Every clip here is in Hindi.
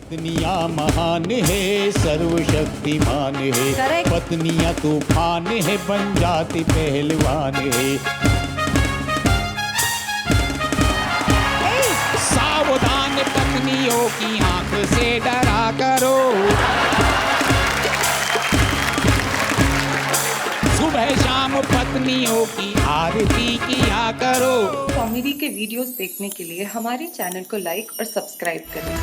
पत्नियां महान है, सर्वशक्तिमान है। Correct. पत्नियां तूफान है, बन जाती पहलवान है। सावधान पत्नियों की आंख से डरा करो, सुबह शाम पत्नियों की आरती किया करो। कॉमेडी के वीडियोस देखने के लिए हमारे चैनल को लाइक और सब्सक्राइब करें।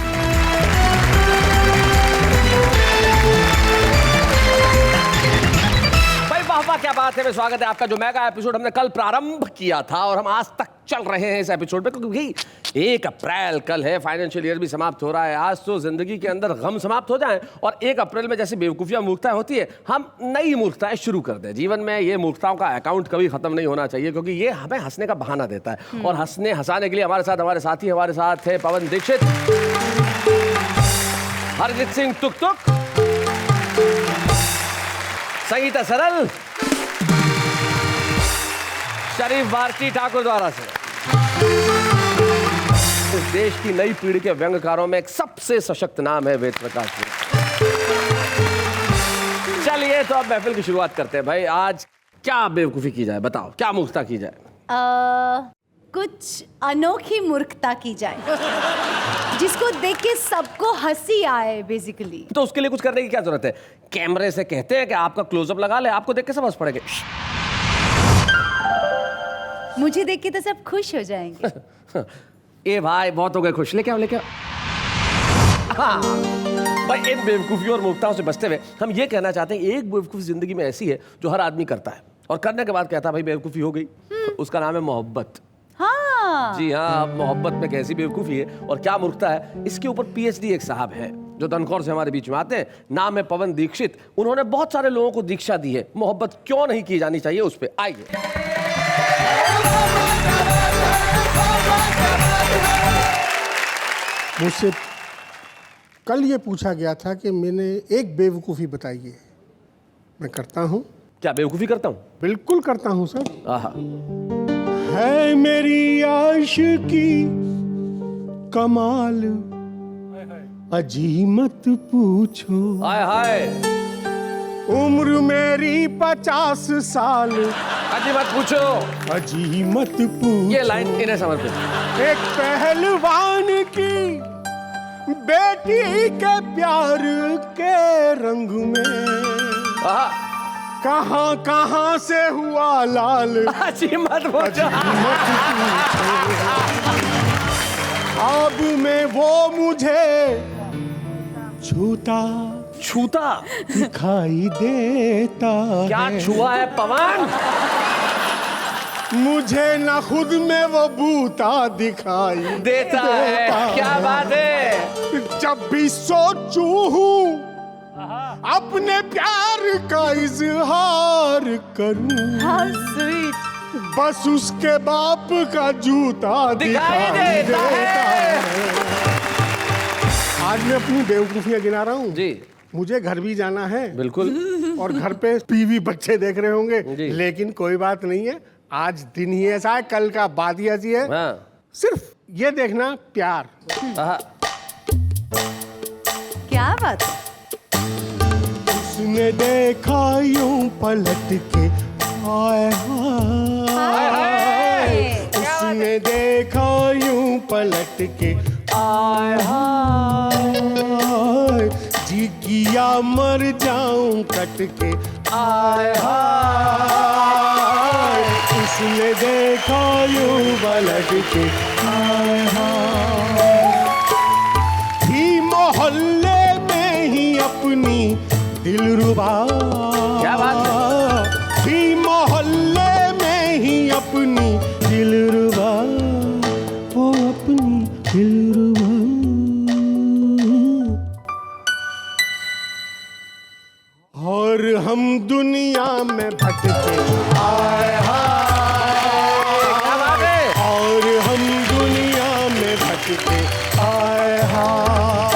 भाई वाह वाह क्या बात है। स्वागत है आपका। जो मेगा एपिसोड हमने कल प्रारंभ किया था और हम आज तक चल रहे हैं इस एपिसोड पे, क्योंकि 1 अप्रैल कल है, फाइनेंशियल ईयर भी समाप्त हो रहा है। आज तो जिंदगी के अंदर गम समाप्त हो जाएं और 1 अप्रैल में जैसी बेवकूफियां मूर्खताएं होती है, हम नई मूर्खताएं शुरू कर दें। जीवन में ये मूर्खताओं का अकाउंट कभी खत्म नहीं होना चाहिए, क्योंकि ये हमें हंसने का बहाना देता है। और हंसाने के लिए हमारे साथ है पवन दीक्षित, हरजीत सिंह तुक तुक, संगीता सरल, शरीफ भारती ठाकुर द्वारा से। इस देश की नई पीढ़ी के व्यंग्यकारों में एक सबसे सशक्त नाम है वेद प्रकाश जी। चलिए तो अब महफिल की शुरुआत करते हैं। भाई आज क्या बेवकूफी की जाए, बताओ क्या मूर्खता की जाए? कुछ अनोखी मूर्खता की जाए जिसको देख के सबको हंसी आए बेसिकली। तो उसके लिए कुछ करने की क्या जरूरत है? कैमरे से कहते हैं कि आपका क्लोजअप लगा ले, आपको देख के सब हंस पड़ेंगे। मुझे देख के तो सब खुश हो जाएंगे। ए भाई बहुत हो गए खुश, लेके आओ। हाँ भाई, इन बेवकूफियों और मूर्खताओं से बचते हुए हम ये कहना चाहते हैं, एक बेवकूफी जिंदगी में ऐसी है जो हर आदमी करता है और करने के बाद कहता है भाई बेवकूफी हो गई। उसका नाम है मोहब्बत। हाँ जी हाँ, मोहब्बत में कैसी बेवकूफी है और क्या मूर्खता है, इसके ऊपर पीएचडी एक साहब है जो दनखौर से हमारे बीच में आते हैं। नाम है पवन दीक्षित। उन्होंने बहुत सारे लोगों को दीक्षा दी है मोहब्बत क्यों नहीं की जानी चाहिए उस पर। आइए। मुझसे कल ये पूछा गया था कि मैंने एक बेवकूफ़ी बताई है। मैं करता हूँ। क्या बेवकूफी करता हूँ? बिल्कुल करता हूँ सर। आहा। है मेरी आशिकी कमाल, अजी मत पूछो। हाय हाय, उम्र मेरी 50 साल, अजी मत पूछो। अजी मत पूछो। ये लाइन इन्हें समर्पित। एक पहलवान की बेटी के प्यार के रंग में आहा। कहाँ कहाँ से हुआ लाल, अजी मत पूछो। अब में वो मुझे छूता दिखाई देता क्या है। छुआ है पवन? मुझे ना खुद में वो बूता दिखाई देता है। क्या बात है। जब भी सोचू हूँ अपने प्यार का इजहार करूं, How sweet. बस उसके बाप का जूता दिखाई देता है। आज मैं अपनी बेवकूफियां गिना रहा हूँ जी। मुझे घर भी जाना है बिल्कुल। और घर पे टीवी बच्चे देख रहे होंगे, जी। लेकिन कोई बात नहीं है। आज दिन ही ऐसा है, कल का बात ही ऐसी है। हाँ। सिर्फ ये देखना प्यार। आहा। क्या बात है। उसने देखा यूं पलट के, हाय हाय। उसने देखा यूं पलट के, हाय हाय। जी किया मर जाऊं कट के, हाय हाय। उसने देखा यूं पलट के, हाय हाय। ही मोहल्ले में ही अपनी दिलरुबा, क्या बात है। ही मोहल्ले में ही अपनी दिलरुबा, वो अपनी दिलरुबा। और हम दुनिया में भटके, हाय हाय। क्या बात है। और हम दुनिया में भटके, हाय हाय।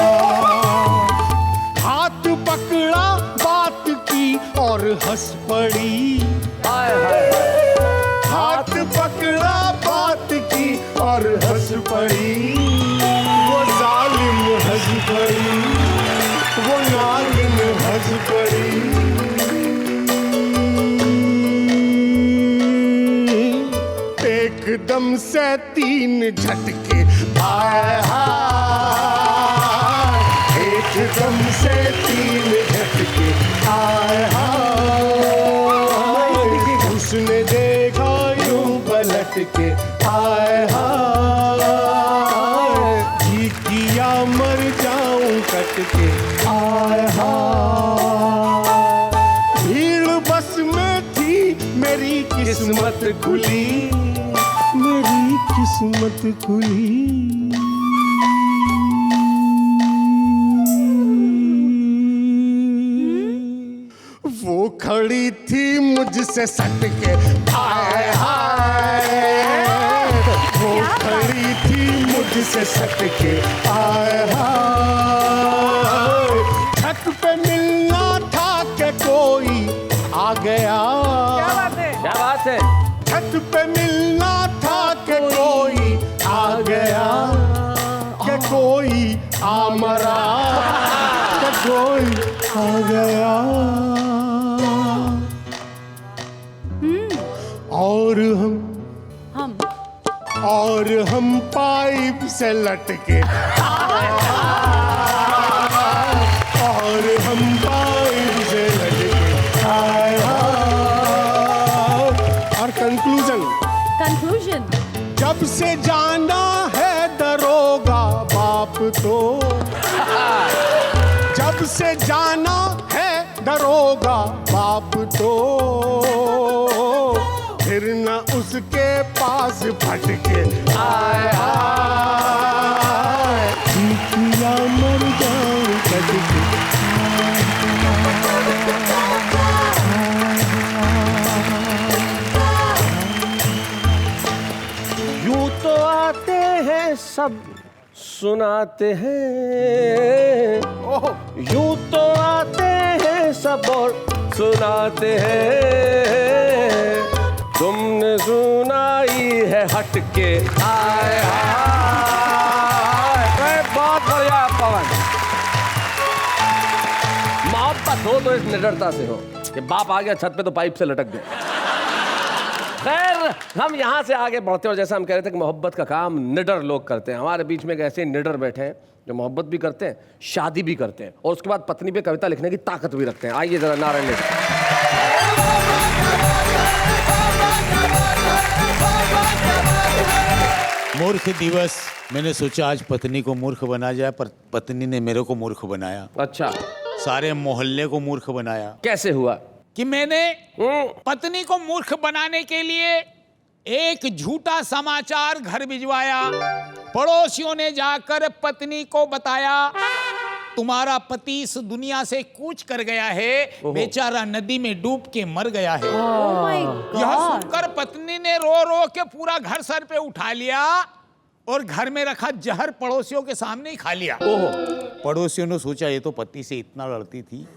हाथ पकड़ा बात की और हंस पड़ी, हाय हाय। हाथ पकड़ा बात की और हंस पड़ी, वो जालिम हंस पड़ी। से 3 झटके आए हाय, एकदम से 3 झटके आए हाय, उसने देखा यूं पलट के आए हाय, जी किया मर जाऊं कट के आए हाय, भीड़ बस में थी मेरी किस्मत खुली, मेरी किस्मत खुली। वो खड़ी थी मुझसे सट के आए हाय, वो खड़ी थी मुझसे सट के आए हाय, छत पे मिलना था के कोई आ गया, क्या बात है? छत पे मिलना था के कोई आ गया, के कोई आ मरा, के कोई आ गया, और हम पाइप से लटके, और हम पाइप से लटके आए हाय। और कंक्लूजन जब से जाना है दरोगा बाप तो, जब से जाना है दरोगा बाप तो, फिर न उसके पास भटके आए हाय, या मर जाऊं कटके। यूं तो आते हैं सब सुनाते हैं, यूं तो आते हैं सब और सुनाते हैं, तुमने सुनाई है हटके आए हाय। बहुत बढ़िया पवन। मोहब्बत हो तो इस निडरता से हो कि बाप आ गया छत पे तो पाइप से लटक गए। खैर हम यहाँ से आगे बढ़ते हैं और जैसा हम कह रहे थे कि मोहब्बत का काम निडर लोग करते हैं। हमारे बीच में एक ऐसे निडर बैठे हैं जो मोहब्बत भी करते हैं, शादी भी करते हैं और उसके बाद पत्नी पे कविता लिखने की ताकत भी रखते हैं। आइए जरा नारायण जी। मूर्ख दिवस, मैंने सोचा आज पत्नी को मूर्ख बना जाए, पर पत्नी ने मेरे को मूर्ख बनाया। अच्छा, सारे मोहल्ले को मूर्ख बनाया। कैसे हुआ? कि मैंने पत्नी को मूर्ख बनाने के लिए एक झूठा समाचार घर भिजवाया। पड़ोसियों ने जाकर पत्नी को बताया तुम्हारा पति इस दुनिया से कूच कर गया है, बेचारा नदी में डूब के मर गया है। Oh my यह God. सुनकर पत्नी ने रो रो के पूरा घर सर पे उठा लिया और घर में रखा जहर पड़ोसियों के सामने ही खा लिया। पड़ोसियों ने सोचा ये तो पति से इतना लड़ती थी,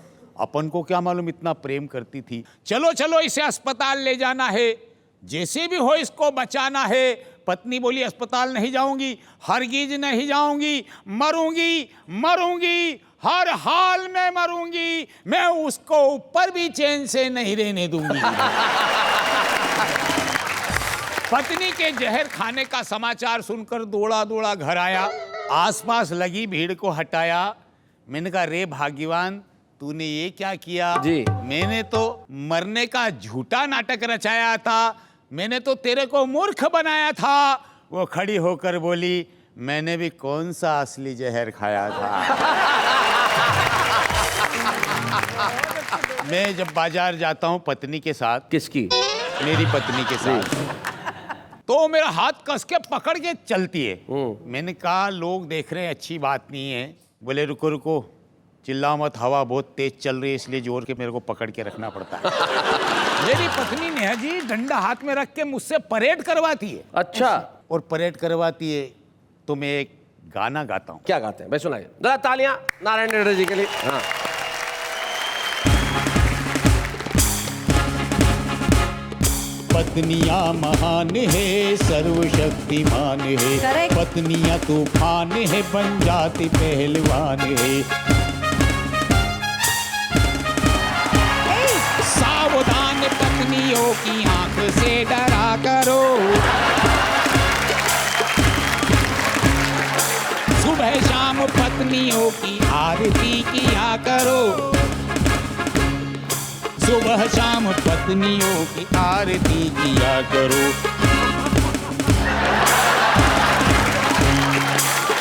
अपन को क्या मालूम इतना प्रेम करती थी। चलो चलो इसे अस्पताल ले जाना है, जैसे भी हो इसको बचाना है। पत्नी बोली अस्पताल नहीं जाऊंगी, हरगिज नहीं जाऊंगी, मरूंगी मरूंगी, हर हाल में मरूंगी, मैं उसको ऊपर भी चैन से नहीं रहने दूंगी। पत्नी के जहर खाने का समाचार सुनकर दौड़ा दौड़ा घर आया, आसपास लगी भीड़ को हटाया। मैंने कहा रे भाग्यवान, तूने ये क्या किया? जी। मैंने तो मरने का झूठा नाटक रचाया था, मैंने तो तेरे को मूर्ख बनाया था। वो खड़ी होकर बोली मैंने भी कौन सा असली जहर खाया था। मैं जब बाजार जाता हूँ पत्नी के साथ, किसकी? मेरी पत्नी के साथ, तो मेरा हाथ कस के पकड़ के चलती है। मैंने कहा लोग देख रहे हैं, अच्छी बात नहीं है। बोले रुको रुको, चिल्लाओ मत, हवा बहुत तेज चल रही है इसलिए जोर के मेरे को पकड़ के रखना पड़ता है। मेरी पत्नी नेहा जी डंडा हाथ में रख के मुझसे परेड करवाती है। अच्छा, और परेड करवाती है तो मैं एक गाना गाता हूँ। क्या गाते हैं भाई, सुनाइए जरा। तालियां नारायण रेड्डी जी के लिए। हाँ, पत्नियां महान है, सर्वशक्तिमान है, Correct. पत्नियां तूफान है, बन जाती पहलवान है। सावधान पत्नियों की आंख से डरा करो, पत्नियों की आरती किया करो, सुबह शाम पत्नियों की आरती किया करो।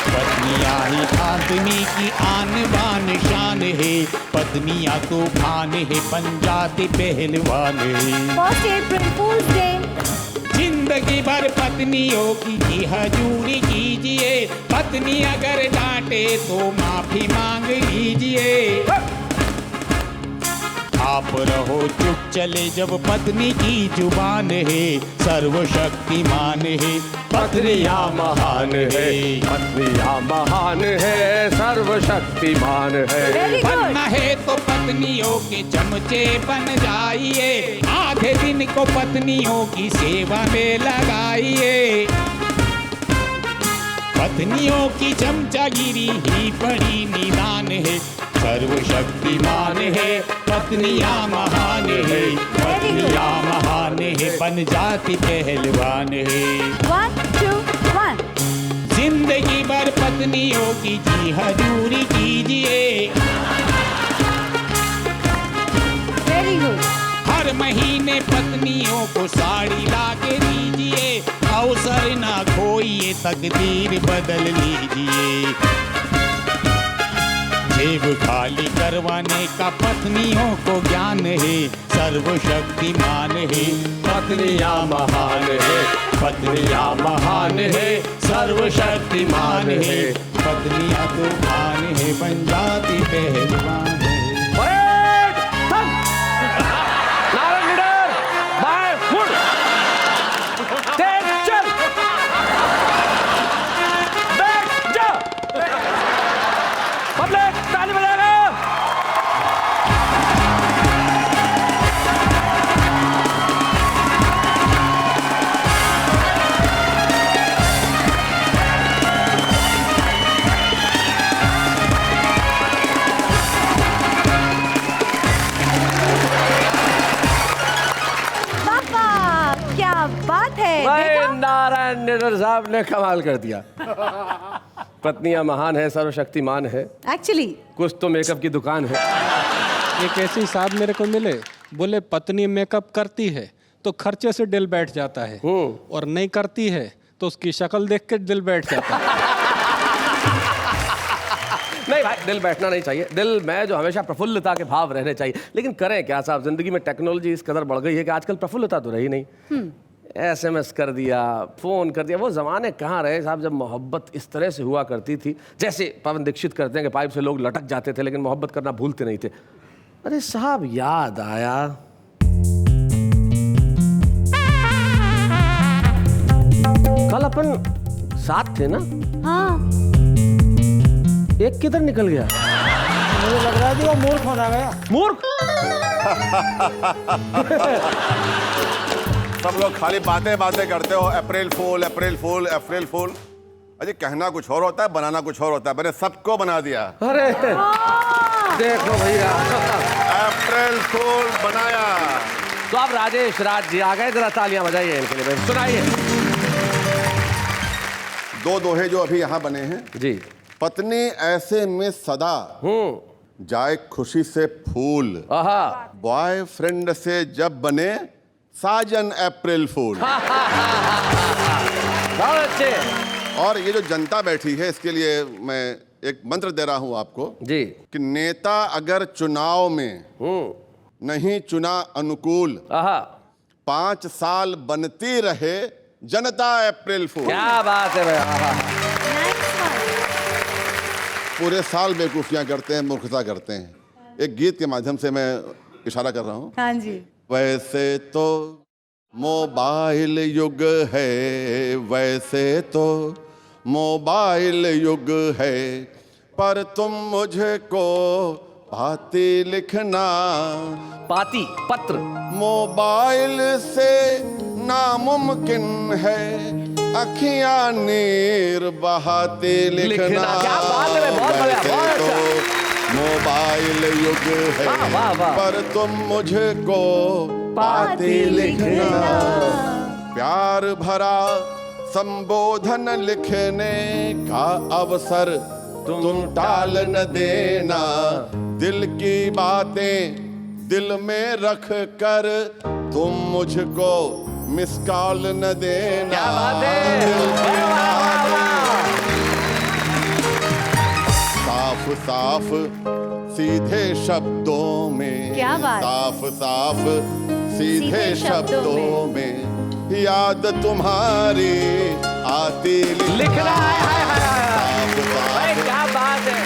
पत्नियां ही आदमी की आन बान शान है, पत्नियां तूफान है, पंजाबी पहलवान है। फर्स्ट अप्रैल फूल्स डे। जिंदगी भर पत्नियों की हजूरी कीजिए, पत्नी अगर डांटे तो माफी मांग लीजिए। आप रहो चुप चले जब पत्नी की जुबान है, सर्वशक्तिमान है, पत्नियां महान है। पत्नियां महान है, सर्वशक्तिमान है। Very good. बनना है तो पत्नियों के चमचे बन जाइए, आधे दिन को पत्नियों की सेवा में लगाइए। पत्नियों की चमचागिरी ही बड़ी निदान है, सर्वशक्तिमान है, पत्नियां महान है, पत्नियां महान है, बन जाती पहलवान है। 1 2 1। जिंदगी भर पत्नियों की जी हजूरी कीजिए, वेरी गुड। हर महीने पत्नियों को साड़ी ला के दीजिए, अवसर ना खोइए, तकदीर बदल लीजिए। जेब खाली करवाने का पत्नियों को ज्ञान है, सर्वशक्तिमान है, पत्नियां महान है, पत्नियां महान है, सर्वशक्तिमान है, पत्नियां तूफान है, बन जाती पहलवान है। परेड, थम। नारायण लीडर, बाय फुट, तेज चल, बैठ जा। पब्लिक ताली बजाएगा। पापा क्या बात है, भाई देखा? नारायण निडर साहब ने कमाल कर दिया। पत्नियां महान है, सर्वशक्तिमान है, एक्चुअली कुछ तो मेकअप की दुकान है। एक ऐसी साहब मेरे को मिले, बोले पत्नी मेकअप करती है तो खर्चे से दिल बैठ जाता है, और नहीं करती है तो उसकी शक्ल देख के दिल बैठ जाता है। नहीं भाई, दिल बैठना नहीं चाहिए, दिल में जो हमेशा प्रफुल्लता के भाव रहने चाहिए। लेकिन करें क्या साहब, जिंदगी में टेक्नोलॉजी इस कदर बढ़ गई है कि आजकल प्रफुल्लता तो रही नहीं। SMS कर दिया, फोन कर दिया, वो जमाने कहाँ रहे साहब जब मोहब्बत इस तरह से हुआ करती थी। जैसे पवन दीक्षित करते हैं कि पाइप से लोग लटक जाते थे लेकिन मोहब्बत करना भूलते नहीं थे। अरे साहब याद आया, कल अपन साथ थे ना, हाँ। एक किधर निकल गया? मुझे लग रहा है कि वो मूर्ख होना गया। मूर्ख? सब लोग खाली बातें बातें करते हो, अप्रैल फूल अप्रैल फूल अप्रैल फूल। अजी कहना कुछ और होता है, बनाना कुछ और होता है। मैंने सबको बना दिया। अरे देखो भैया, अप्रैल फूल बनाया। तो अब राजेश राज जी आ गए, जरा तालियां बजाइए इनके लिए, सुनाइए। दो दोहे जो अभी यहाँ बने हैं जी। पत्नी ऐसे में सदा जाए खुशी से फूल, आहा, बॉयफ्रेंड से जब बने साजन अप्रैल फूल। बहुत अच्छे। और ये जो जनता बैठी है इसके लिए मैं एक मंत्र दे रहा हूं आपको जी कि नेता अगर चुनाव में नहीं चुना अनुकूल, आहा, 5 साल बनती रहे जनता अप्रैल फूल। क्या बात है भैया, आहा। पूरे साल बेवकूफियां करते हैं, मूर्खता करते हैं। एक गीत के माध्यम से मैं इशारा कर रहा हूं। हाँ जी। वैसे तो मोबाइल युग है, वैसे तो मोबाइल युग है, पर तुम मुझे को पाती लिखना। पाती, पत्र। मोबाइल से नामुमकिन है अखियां नीर बहाती लिखना। क्या बात है, बहुत बढ़िया, वैसे बहुत अच्छा। तो मोबाइल युग है, वाह, वाह, वाह। पर तुम मुझे को पाती लिखना। प्यार भरा संबोधन लिखने का अवसर तुम टाल न देना, दिल की बातें दिल में रख कर तुम मुझको मिस कॉल न देना। क्या बात है। दिल की बातें साफ साफ सीधे शब्दों में, क्या बात। साफ साफ सीधे सीधे शब्दों शब्दों में याद तुम्हारी आती लिख रहा है। हाय हाय हाय साफ साफ भाई, क्या बात है।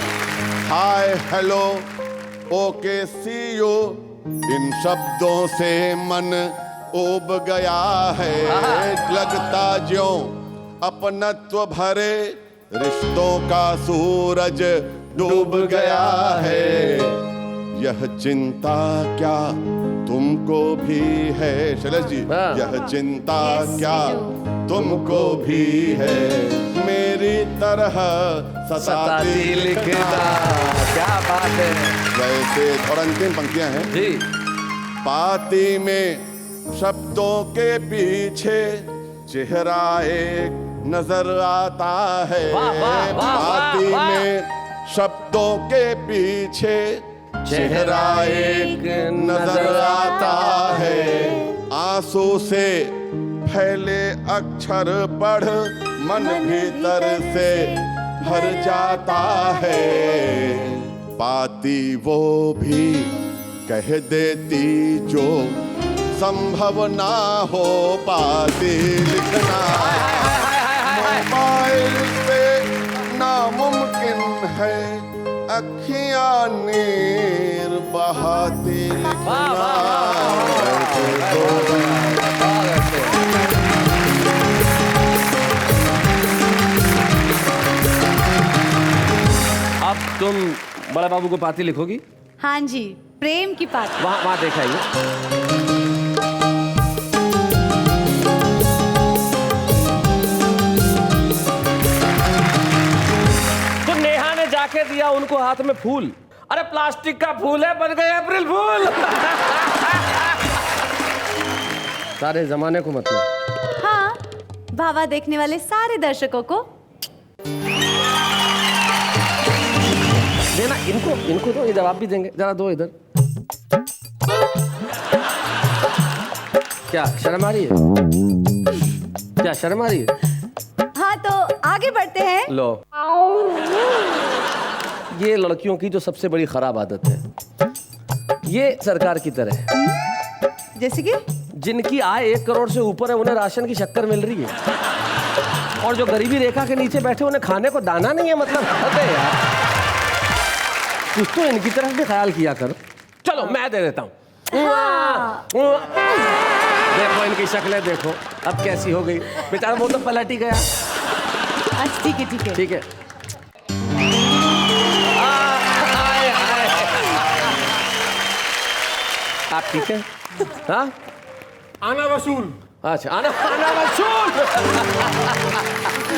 Hi hello okay see you, इन शब्दों से मन उब गया है। लगता ज्यों अपनत्व भरे रिश्तों का सूरज डूब गया है। यह चिंता क्या तुमको भी है शैलेश जी, यह चिंता Yes, क्या we तुमको भी है, मेरी तरह सताती लिखना। क्या बात है वैसे और अंतिम पंक्तियां हैं जी। पाती में शब्दों के पीछे चेहरा एक नजर आता है। वाह, वाह, वाह, पाती वाह, वाह। में शब्दों के पीछे चेहरा एक नजर आता है। आंसू से फैले अक्षर पढ़ मन भीतर से भर जाता है। पाती वो भी कह देती जो संभव ना हो पाती लिखना। मोबाइल पे नामुमकिन है अखियां नीर बहाती लिखना। अब तुम बड़े बाबू को पाती लिखोगी? हाँ जी, प्रेम की पाती। वहाँ वहाँ देखा ये। तो नेहा ने जाके दिया उनको हाथ में फूल। अरे प्लास्टिक का फूल है, बन गए अप्रैल फूल। सारे जमाने को मतलब। हाँ, भावा देखने वाले सारे दर्शकों को देना इनको दो, ये जवाब भी देंगे। जरा दो इधर। क्या शर्म आ रही है? क्या शर्म आ रही है? हाँ, तो आगे बढ़ते हैं। लो, ये लड़कियों की जो सबसे बड़ी खराब आदत है, ये सरकार की तरह है। जैसे कि जिनकी आय 1 करोड़ से ऊपर है उन्हें राशन की शक्कर मिल रही है, और जो गरीबी रेखा के नीचे बैठे उन्हें खाने को दाना नहीं है। मतलब हद है यार, कुछ तो इनकी तरफ भी ख्याल किया करो। चलो मैं दे देता हूँ। देखो इनकी शक्लें देखो अब कैसी हो गई। बेचारा वो तो पलट ही गया। अच्छा, ठीक है, ठीक है। ठीक है। आप ठीक है? हाँ, आना वसूल। अच्छा, आना वसूल।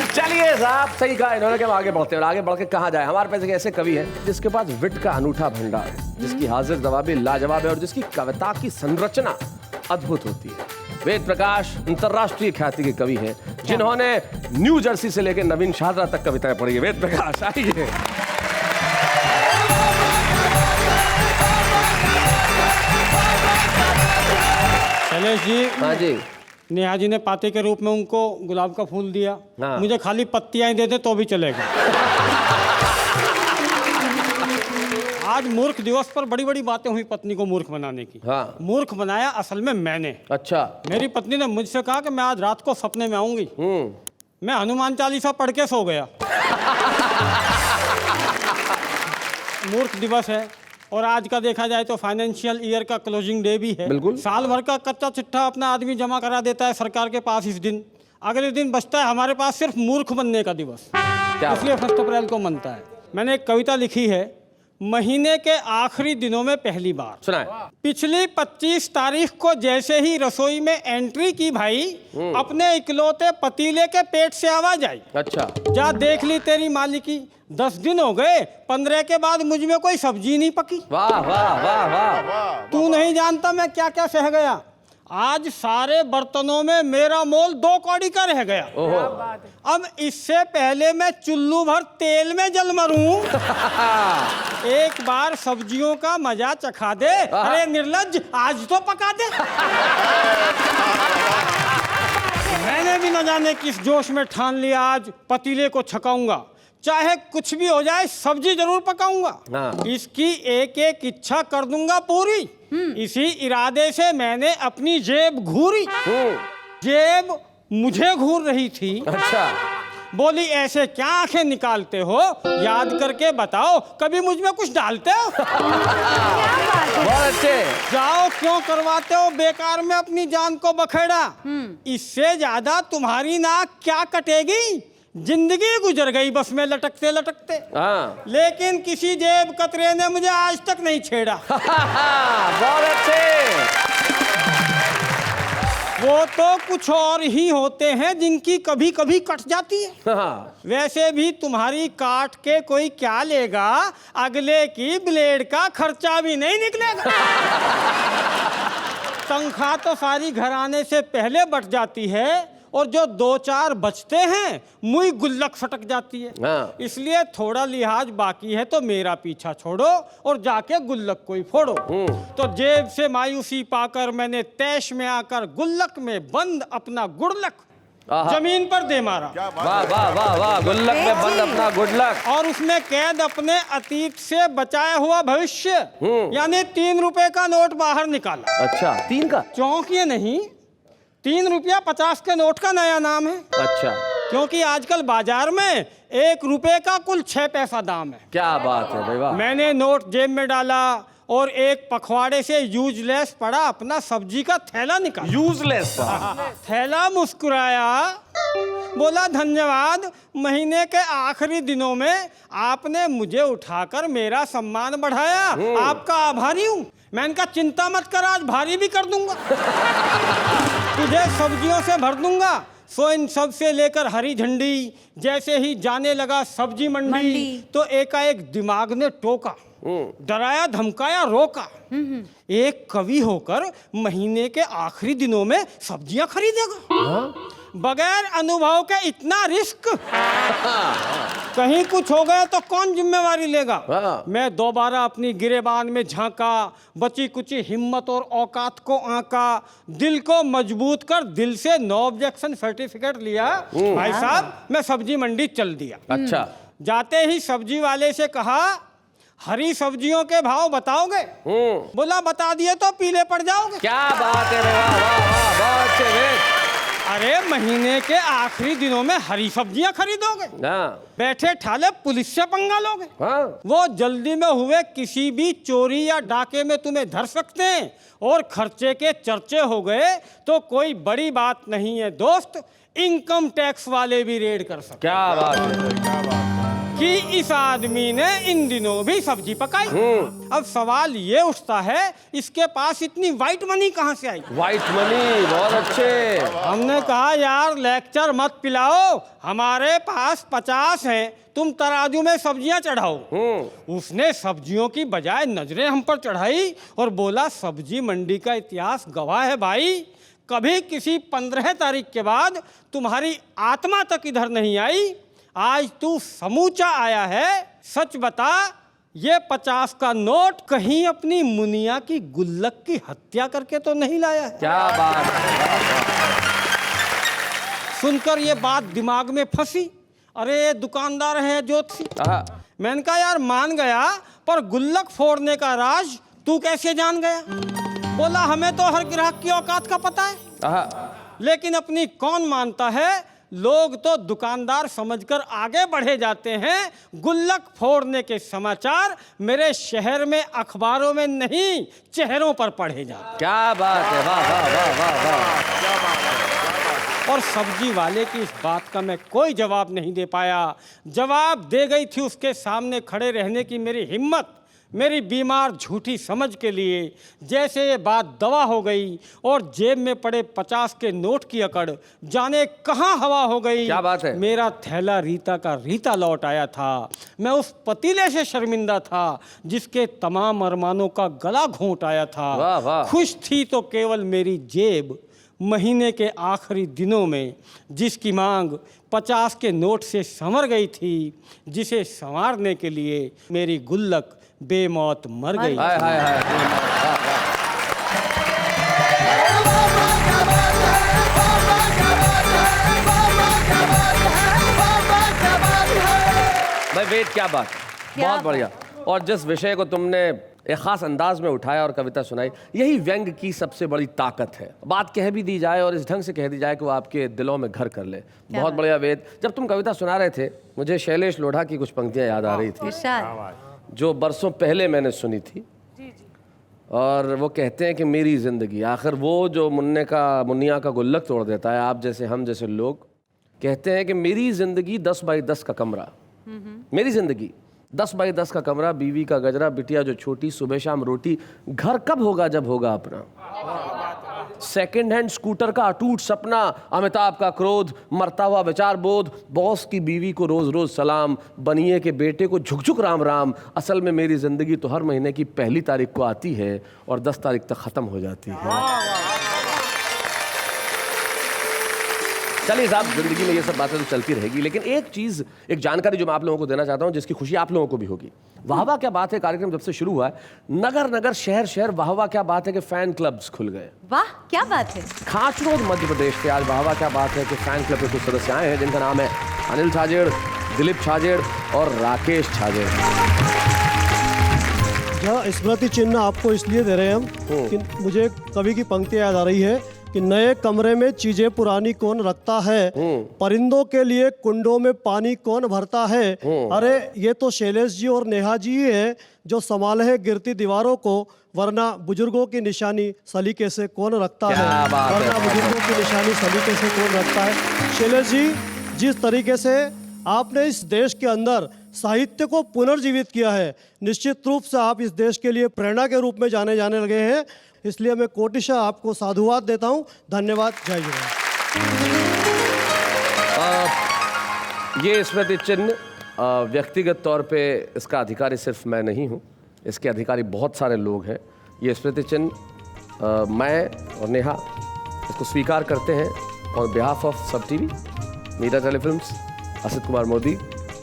चलिए साहब, सही कहा इन्होंने कि हम आगे बढ़ते हैं। और आगे बढ़ के कहाँ जाए? हमारे पास एक ऐसे कवि हैं जिसके पास विट का अनूठा भंडार है, जिसकी हाजिर जवाबी लाजवाब है और जिसकी कविता की संरचना अद्भुत होती है। वेद प्रकाश अंतर्राष्ट्रीय ख्याति के कवि हैं, जिन्होंने न्यू जर्सी से लेकर नवीन शाहरा तक कविताएं पढ़ी है। वेद प्रकाश आइए। शैलेश जी, हाँ जी। नेहा जी ने पाते के रूप में उनको गुलाब का फूल दिया। हाँ। मुझे खाली पत्तियां ही दे दे तो भी चलेगा। आज मूर्ख दिवस पर बड़ी बड़ी बातें हुई पत्नी को मूर्ख बनाने की। हाँ। मूर्ख बनाया असल में मैंने। अच्छा। मेरी पत्नी ने मुझसे कहा कि मैं आज रात को सपने में आऊंगी। मैं हनुमान चालीसा पढ़ के सो गया। मूर्ख दिवस है, और आज का देखा जाए तो फाइनेंशियल ईयर का क्लोजिंग डे भी है। बिल्कुल। साल भर का कच्चा चिट्ठा अपना आदमी जमा करा देता है सरकार के पास इस दिन। अगले दिन बचता है हमारे पास सिर्फ मूर्ख बनने का दिवस, इसलिए 1 अप्रैल को मनता है। मैंने एक कविता लिखी है, महीने के आखिरी दिनों में पहली बार। सुनाए। पिछली 25 तारीख को जैसे ही रसोई में एंट्री की भाई, अपने इकलौते पतीले के पेट से आवाज आई, अच्छा। जा देख ली तेरी मालिकी, 10 दिन हो गए, 15 के बाद मुझ में कोई सब्जी नहीं पकी। वाह वाह वाह वाह। तू नहीं जानता मैं क्या क्या सह गया। आज सारे बर्तनों में मेरा मोल 2 कौड़ी का रह गया। अब इससे पहले मैं चुल्लू भर तेल में जल मरूं, एक बार सब्जियों का मजा चखा दे। अरे निर्लज्ज, आज तो पका दे। मैंने भी न जाने किस जोश में ठान लिया, आज पतीले को छकाऊंगा, चाहे कुछ भी हो जाए सब्जी जरूर पकाऊंगा। इसकी एक एक इच्छा कर दूंगा पूरी। इसी इरादे से मैंने अपनी जेब घूरी। जेब मुझे घूर रही थी। अच्छा। बोली ऐसे क्या आंखें निकालते हो, याद करके बताओ कभी मुझ में कुछ डालते हो? बहुत अच्छे। जाओ, क्यों करवाते हो बेकार में अपनी जान को बखेड़ा? इससे ज्यादा तुम्हारी नाक क्या कटेगी? जिंदगी गुजर गई बस में लटकते लटकते। लेकिन किसी जेब कतरे ने मुझे आज तक नहीं छेड़ा। बहुत अच्छे। वो तो कुछ और ही होते हैं जिनकी कभी कभी कट जाती है। वैसे भी तुम्हारी काट के कोई क्या लेगा, अगले की ब्लेड का खर्चा भी नहीं निकलेगा। तनख्वाह तो सारी घराने से पहले बट जाती है, और जो 2-4 बचते हैं मुई गुल्लक फटक जाती है। इसलिए थोड़ा लिहाज बाकी है तो मेरा पीछा छोड़ो और जाके गुल्लक कोई फोड़ो। तो जेब से मायूसी पाकर मैंने तैश में आकर गुल्लक में बंद अपना गुड़लक जमीन पर दे मारा। वाह वाह वाह वाह, गुल्लक में बंद अपना गुडलक। और उसमें कैद अपने अतीत से बचाया हुआ भविष्य, यानी 3 रुपए का नोट बाहर निकाला। अच्छा, 3 का? चौंकिए नहीं, 3 रुपया 50 के नोट का नया नाम है। अच्छा। क्योंकि आजकल बाजार में 1 रुपए का कुल 6 पैसा दाम है। क्या बात है भाई, वाह। मैंने नोट जेब में डाला और एक पखवाड़े से यूजलेस पड़ा अपना सब्जी का थैला निकाला। यूजलेस? थैला मुस्कुराया, बोला धन्यवाद, महीने के आखिरी दिनों में आपने मुझे उठाकर मेरा सम्मान बढ़ाया, आपका आभारी हूँ। मैंने कहा चिंता मत कर, आज भारी भी कर दूंगा। तुझे सब्जियों से भर दूंगा। सो इन सब से लेकर हरी झंडी। जैसे ही जाने लगा सब्जी मंडी तो एकाएक दिमाग ने टोका, डराया धमकाया रोका। एक कवि होकर महीने के आखिरी दिनों में सब्जियां खरीदेगा? बगैर अनुभव के इतना रिस्क? कहीं कुछ हो गया तो कौन जिम्मेवारी लेगा? मैं दोबारा अपनी गिरेबान में झांका, बची कुची हिम्मत और औकात को आंका, दिल को मजबूत कर दिल से नो ऑब्जेक्शन सर्टिफिकेट लिया। भाई साहब, मैं सब्जी मंडी चल दिया। अच्छा। जाते ही सब्जी वाले से कहा, हरी सब्जियों के भाव बताओगे? बोला बता दिए तो पीले पड़ जाओगे। क्या बात है, वाह वाह वाह, बहुत अच्छे। अरे महीने के आखिरी दिनों में हरी सब्जियां खरीदोगे? बैठे ठाले पुलिस से पंगा लोगे? वो जल्दी में हुए किसी भी चोरी या डाके में तुम्हें धर सकते हैं, और खर्चे के चर्चे हो गए तो कोई बड़ी बात नहीं है दोस्त, इनकम टैक्स वाले भी रेड कर सकते। क्या बात है, क्या बात है कि इस आदमी ने इन दिनों भी सब्जी पकाई। अब सवाल ये उठता है, इसके पास इतनी व्हाइट मनी कहाँ से आई? व्हाइट मनी, बहुत अच्छे। हमने कहा यार लेक्चर मत पिलाओ, हमारे पास 50 हैं, तुम तराजू में सब्जियां चढ़ाओ। उसने सब्जियों की बजाय नजरें हम पर चढ़ाई और बोला, सब्जी मंडी का इतिहास गवाह है भाई, कभी किसी 15 तारीख के बाद तुम्हारी आत्मा तक इधर नहीं आई। आज तू समूचा आया है, सच बता, ये 50 का नोट कहीं अपनी मुनिया की गुल्लक की हत्या करके तो नहीं लाया है? क्या बात है। सुनकर ये बात दिमाग में फंसी। अरे दुकानदार है ज्योतिषी। मैंने कहा यार मान गया, पर गुल्लक फोड़ने का राज तू कैसे जान गया? बोला हमें तो हर ग्राहक की औकात का पता है, लेकिन अपनी कौन मानता है। लोग तो दुकानदार समझकर आगे बढ़े जाते हैं। गुल्लक फोड़ने के समाचार मेरे शहर में अखबारों में नहीं, चेहरों पर पढ़े जाते। क्या बात है, वाह वाह वाह वाह वाह। और सब्जी वाले की इस बात का मैं कोई जवाब नहीं दे पाया। जवाब दे गई थी उसके सामने खड़े रहने की मेरी हिम्मत। मेरी बीमार झूठी समझ के लिए जैसे ये बात दवा हो गई और जेब में पड़े 50 के नोट की अकड़ जाने कहाँ हवा हो गई। क्या बात है? मेरा थैला रीता का रीता लौट आया था। मैं उस पतीले से शर्मिंदा था जिसके तमाम अरमानों का गला घोंट आया था। वाह वाह। खुश थी तो केवल मेरी जेब। महीने के आखिरी दिनों में जिसकी मांग 50 के नोट से संवर गई थी, जिसे संवारने के लिए मेरी गुल्लक बेमौत मर गई। हाय हाय हाय। भाई वेद, क्या बात, बहुत बढ़िया। और जिस विषय को तुमने एक खास अंदाज में उठाया और कविता सुनाई, यही व्यंग की सबसे बड़ी ताकत है। बात कह भी दी जाए और इस ढंग से कह दी जाए कि वो आपके दिलों में घर कर ले। बहुत बढ़िया वेद। जब तुम कविता सुना रहे थे मुझे शैलेश लोढ़ा की कुछ पंक्तियां याद आ रही थी इरशाद। जो बरसों पहले मैंने सुनी थी। और वो कहते हैं कि मेरी ज़िंदगी, आखिर वो जो मुन्निया का गुल्लक तोड़ देता है, आप जैसे हम जैसे लोग कहते हैं कि मेरी ज़िंदगी 10 बाई 10 का कमरा, मेरी ज़िंदगी 10 बाई 10 का कमरा, बीवी का गजरा, बिटिया जो छोटी, सुबह शाम रोटी, घर कब होगा जब होगा अपना, सेकंड हैंड स्कूटर का अटूट सपना, अमिताभ का क्रोध, मरता हुआ विचार बोध, बॉस की बीवी को रोज रोज सलाम, बनिए के बेटे को झुक झुक राम राम। असल में मेरी जिंदगी तो हर महीने की पहली तारीख को आती है और 10 तारीख तक खत्म हो जाती है। चलिए साहब, जिंदगी में ये सब बातें तो चलती रहेगी, लेकिन एक चीज, एक जानकारी जो मैं आप लोगों को देना चाहता हूं, जिसकी खुशी आप लोगों को भी होगी। वाह वाह क्या बात है कार्यक्रम जब से शुरू हुआ है, नगर नगर शहर शहर वाह वाह क्या बात है कि फैन क्लब्स खुल गए। वाह क्या बात है। खाचरोद मध्य प्रदेश से आज वाह वाह क्या बात है कि फैन क्लब के कुछ सदस्य आए हैं जिनका नाम है अनिल छाजेड़, दिलीप छाजेड़ और राकेश छाजेड़। यह स्मृति चिन्ह आपको इसलिए दे रहे हैं हम कि मुझे कवि की पंक्ति याद आ रही है कि नए कमरे में चीजें पुरानी कौन रखता है, परिंदों के लिए कुंडों में पानी कौन भरता है। अरे ये तो शैलेश जी और नेहा जी ही है जो संभाले है गिरती दीवारों को, वरना बुजुर्गों की निशानी सलीके से कौन रखता है, वरना बुजुर्गों की निशानी सलीके से कौन रखता है। शैलेश जी, जिस तरीके से आपने इस देश के अंदर साहित्य को पुनर्जीवित किया है, निश्चित रूप से आप इस देश के लिए प्रेरणा के रूप में जाने लगे हैं। इसलिए मैं कोटिशा आपको साधुवाद देता हूं। धन्यवाद। जय जय। ये स्मृति चिन्ह व्यक्तिगत तौर पे इसका अधिकारी सिर्फ मैं नहीं हूँ, इसके अधिकारी बहुत सारे लोग हैं। ये स्मृति चिन्ह मैं और नेहा इसको स्वीकार करते हैं ऑन बिहाफ ऑफ सब टीवी, मीरा टेलीफिल्म्स, असित कुमार मोदी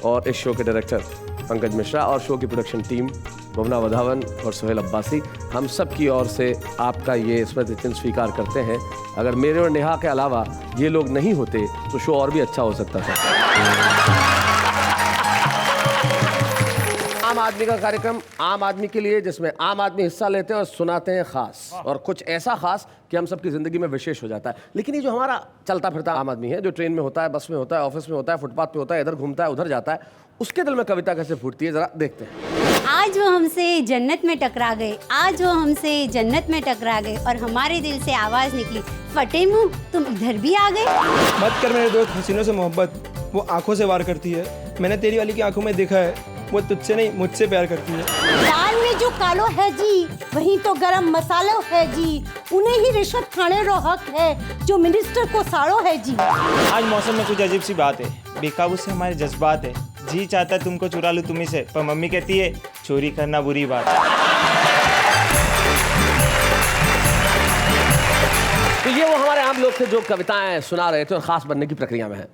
और इस शो के डायरेक्टर पंकज मिश्रा और शो की प्रोडक्शन टीम भुवना वधावन और सोहेल अब्बासी, हम सब की ओर से आपका ये स्मृति चिन्ह स्वीकार करते हैं। अगर मेरे और नेहा के अलावा ये लोग नहीं होते तो शो और भी अच्छा हो सकता था। आम आदमी का कार्यक्रम आम आदमी के लिए, जिसमें आम आदमी हिस्सा लेते हैं और सुनाते हैं खास, और कुछ ऐसा खास कि हम सबकी ज़िंदगी में विशेष हो जाता है। लेकिन ये जो हमारा चलता फिरता आम आदमी है, जो ट्रेन में होता है, बस में होता है, ऑफिस में होता है, फुटपाथ पे होता है, इधर घूमता है उधर जाता है, उसके दिल में कविता कैसे फूटती है, जरा देखते हैं। आज वो हमसे जन्नत में टकरा गए, आज वो हमसे जन्नत में टकरा गए और हमारे दिल से आवाज़ निकली, फटे मुंह तुम इधर भी आ गए। मत कर मेरे दोस्त हसीनों से मोहब्बत, वो आंखों से वार करती है। मैंने तेरी वाली की आंखों में देखा है, वो तुझसे नहीं मुझसे प्यार करती है। दाल में जो कालो है जी, वही तो गरम मसालो है जी, उन्हें ही रिश्वत खाने रो हक है जो मिनिस्टर को साड़ो है जी। आज मौसम में कुछ अजीब सी बात है, बेकाबू से हमारे जज्बात है। जी चाहता तुमको चुरा लूं तुम्ही से, पर मम्मी कहती है चोरी करना बुरी बात है। तो ये वो हमारे आम लोग थे जो कविताएं सुना रहे थे और खास बनने की प्रक्रिया में है,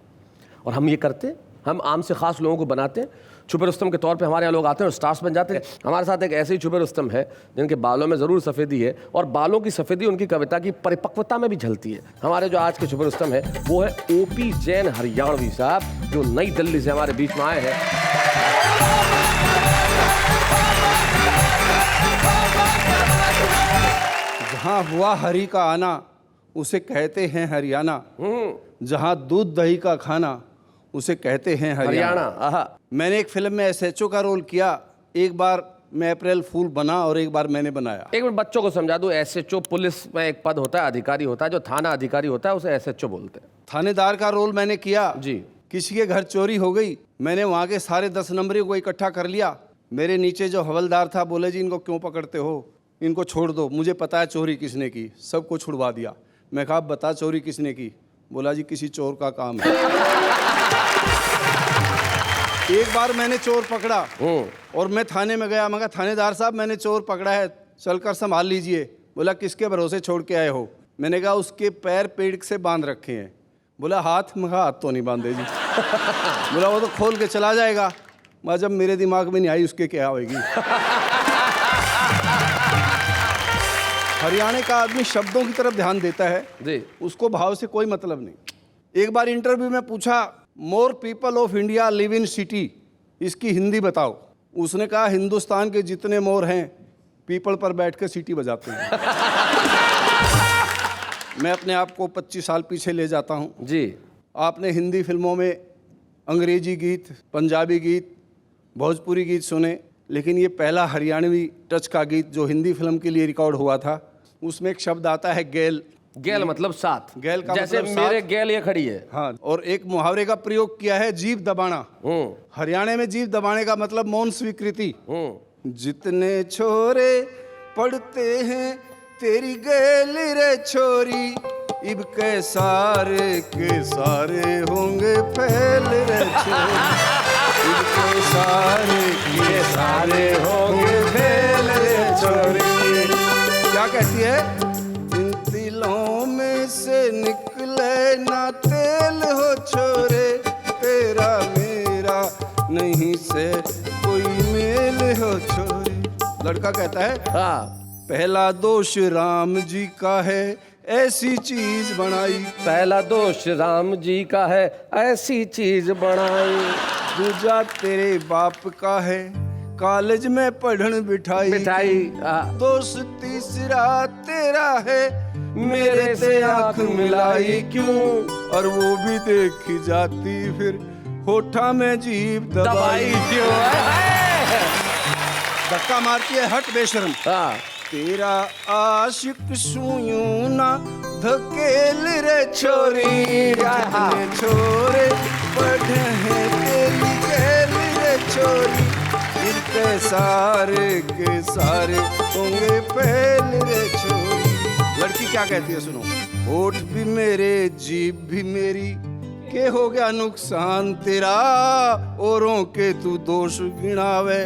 और हम ये करते, हम आम से खास लोगों को बनाते हैं। छुपे रुस्तम के तौर पे हमारे यहाँ लोग आते हैं और स्टार्स बन जाते हैं। हमारे साथ एक ऐसे ही छुपे रुस्तम है जिनके बालों में ज़रूर सफ़ेदी है, और बालों की सफ़ेदी उनकी कविता की परिपक्वता में भी झलती है। हमारे जो आज के छुपे रुस्तम है वो है ओपी जैन हरियाणवी साहब, जो नई दिल्ली से हमारे बीच में आए हैं। जहाँ हुआ हरी का आना उसे कहते हैं हरियाणा, जहाँ दूध दही का खाना उसे कहते हैं हरियाणा। मैंने एक फिल्म में एसएचओ का रोल किया, एक बार मैं अप्रैल फूल बना और एक बार मैंने बनाया। एक मिनट बच्चों को समझा दूं, एसएचओ पुलिस में एक पद होता है, अधिकारी होता है, जो थाना अधिकारी होता है उसे एसएचओ बोलते हैं। थानेदार का रोल मैंने किया जी। किसी के घर चोरी हो गई, मैंने वहाँ के सारे 10 नंबरी को इकट्ठा कर लिया, मेरे नीचे जो हवलदार था बोले जी इनको क्यों पकड़ते हो, इनको छोड़ दो, मुझे पता है चोरी किसने की। सबको छुड़वा दिया। मैं कहा बता चोरी किसने की? बोला जी किसी चोर का काम है। एक बार मैंने चोर पकड़ा और मैं थाने में गया। मैं कहा थानेदार साहब मैंने चोर पकड़ा है, चलकर संभाल लीजिए। बोला किसके भरोसे छोड़ के आए हो? मैंने कहा उसके पैर पेड़ से बांध रखे हैं। बोला हाथ? मैं कहा हाथ तो नहीं बांधे जी। बोला वो तो खोल के चला जाएगा। मैं जब मेरे दिमाग में नहीं आई उसके क्या होगी। हरियाणा का आदमी शब्दों की तरफ ध्यान देता है जी, उसको भाव से कोई मतलब नहीं। एक बार इंटरव्यू में पूछा more people of India live in city, इसकी हिंदी बताओ। उसने कहा हिंदुस्तान के जितने मोर हैं पीपल पर बैठ कर सीटी बजाते हैं। मैं अपने आप को 25 साल पीछे ले जाता हूँ जी। आपने हिंदी फिल्मों में अंग्रेजी गीत, पंजाबी गीत, भोजपुरी गीत सुने, लेकिन ये पहला हरियाणवी टच का गीत जो हिंदी फिल्म के लिए रिकॉर्ड हुआ था, उसमें एक शब्द आता है गैल। गैल मतलब साथ, गैल का जैसे मतलब मेरे साथ। गैल ये खड़ी है। हाँ, और एक मुहावरे का प्रयोग किया है जीभ दबाना। हरियाणा में जीभ दबाने का मतलब मौन स्वीकृति। जितने छोरे पढ़ते हैं तेरी गैल रे छोरी, इब के सारे होंगे फैल रे छोरी, इब के सारे होंगे फैल रे छोरी। क्या कहती है? इन दिलों में से निकले ना तेल हो छोरे, तेरा मेरा नहीं से कोई मेल हो छोरे। लड़का कहता है हाँ, पहला दोष राम जी का है ऐसी चीज बनाई, पहला दोष राम जी का है ऐसी चीज बनाई। दूजा तेरे बाप का है कॉलेज में पढ़न बिठाई, दोष तीसरा तेरा है मेरे से आंख मिलाई क्यों, और वो भी देखी जाती फिर होठा में जीभ दबाई क्यों। धक्का मारती है हट बेशरम। तेरा आशिक सुयूं ना धकेल रे छोरी, जितने छोरे पढ़े हैं तेरी गैल रे छोरी, इनके सारे होंगे फैल रे छोरी। लड़की क्या कहती है सुनो? होठ भी मेरे जीभ भी मेरी, के हो गया नुकसान तेरा, औरों के तू दोष गिनावे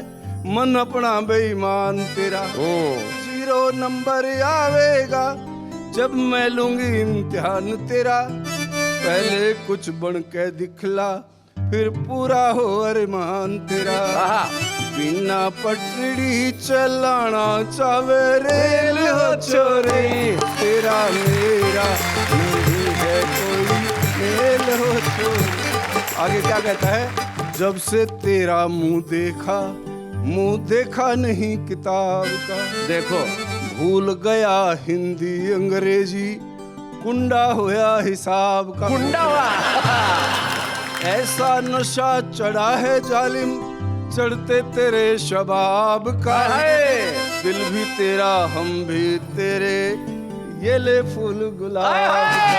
मन अपना बेईमान तेरा। 0 नंबर आवेगा जब मैं लूंगी इम्तिहान तेरा, पहले कुछ बन के दिखला फिर पूरा हो अरमान तेरा। बिना पटड़ी चलाना चावे रेल हो छोरे, तेरा मेरा नहीं है कोई मेल हो छोरे। आगे क्या कहता है? जब से तेरा मुंह देखा नहीं किताब का, देखो भूल गया हिंदी अंग्रेजी, कुंडा होया हिसाब का। कुंडा हुआ ऐसा नशा चढ़ा है जालिम चढ़ते तेरे शबाब का है, दिल भी तेरा हम भी तेरे ये ले फूल गुलाब का।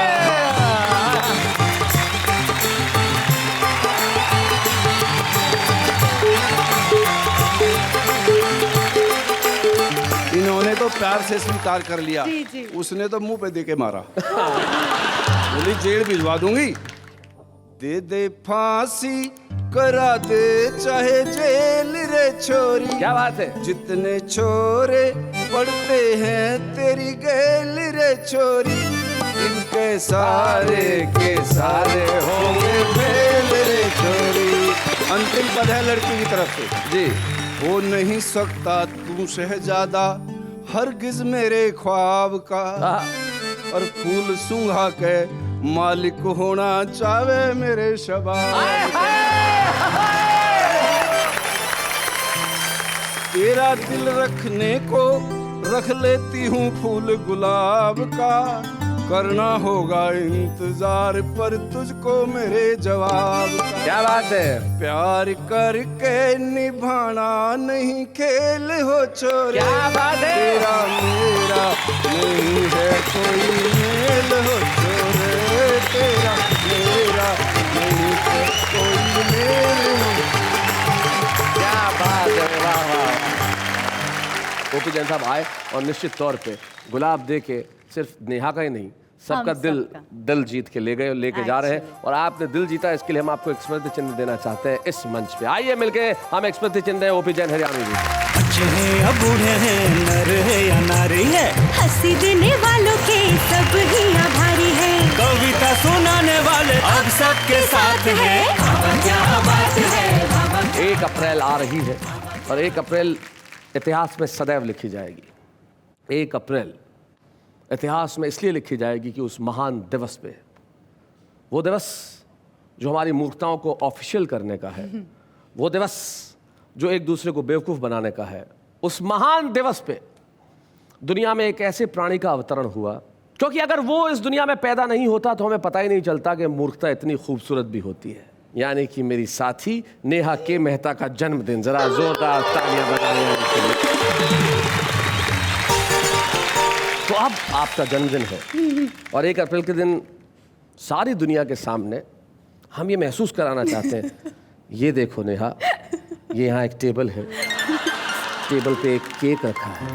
इन्होंने तो प्यार से स्वीकार कर लिया, उसने तो मुंह पे देके मारा। बोली जेल भिजवा दूंगी, दे फांसी करा दे चाहे जेल रे छोरी। क्या बात है? जितने छोरे पढ़ते हैं तेरी गैल रे छोरी, इनके सारे होंगे फेल रे छोरी। अंतिम पद है लड़की की तरफ से जी। हो नहीं सकता तू शहजादा हरगिज मेरे ख्वाब का, और फूल सूंघा के मालिक होना चावे मेरे शबाब। तेरा दिल रखने को रख लेती हूँ फूल गुलाब का, करना होगा इंतजार पर तुझको मेरे जवाब का। क्या बात है? प्यार करके निभाना नहीं खेल हो छोरे, क्या बात है? तेरा मेरा नहीं है कोई मेल हो छोरे, तेरा मेरा नहीं है कोई मेल हो। क्या बात है, वाह। ओपी जैन साहब आए और निश्चित तौर पे गुलाब दे के सिर्फ नेहा का ही नहीं सबका दिल जीत के ले गए और लेके जा रहे हैं। और आपने दिल जीता, इसके लिए हम आपको एक स्मृति चिन्ह देना चाहते हैं इस मंच पे। आइए मिलके हम एक स्मृति चिन्ह दें ओपी जैन हरियाणवी जी। बच्चे हैं या बूढ़े हैं, नर है या नारी है, हंसी देने वालों के सब ही आभारी है, कविता सुनाने वाले अब सबके साथ है। क्या बात है। 1 अप्रैल आ रही है और 1 अप्रैल इतिहास में सदैव लिखी जाएगी। 1 अप्रैल इतिहास में इसलिए लिखी जाएगी कि उस महान दिवस पे, वो दिवस जो हमारी मूर्खताओं को ऑफिशियल करने का है, वो दिवस जो एक दूसरे को बेवकूफ़ बनाने का है, उस महान दिवस पे दुनिया में एक ऐसे प्राणी का अवतरण हुआ, क्योंकि अगर वो इस दुनिया में पैदा नहीं होता तो हमें पता ही नहीं चलता कि मूर्खता इतनी खूबसूरत भी होती है। यानी कि मेरी साथी नेहा के मेहता का जन्मदिन। जरा जोरदार तालियां बजाएं। तो अब आपका जन्मदिन है और 1 अप्रैल के दिन सारी दुनिया के सामने हम ये महसूस कराना चाहते हैं। ये देखो नेहा, ये यहाँ एक टेबल है, टेबल पे एक केक रखा है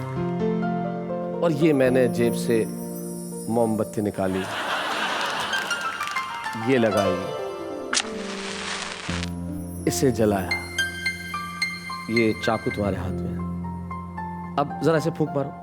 और ये मैंने जेब से मोमबत्ती निकाली, ये लगाई, इसे जलाया, ये चाकू तुम्हारे हाथ में है। अब जरा इसे फूंक मारो।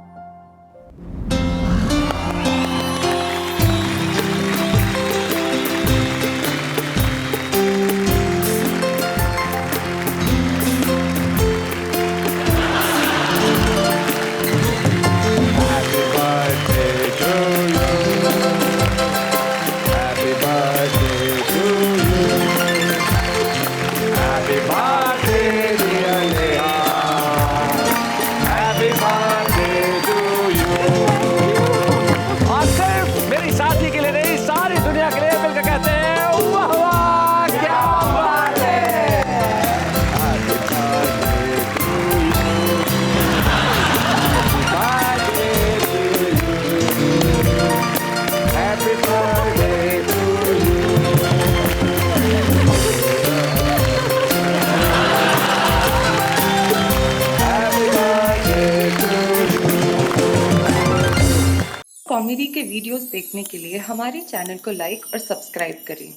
कॉमेडी के वीडियोस देखने के लिए हमारे चैनल को लाइक और सब्सक्राइब करें।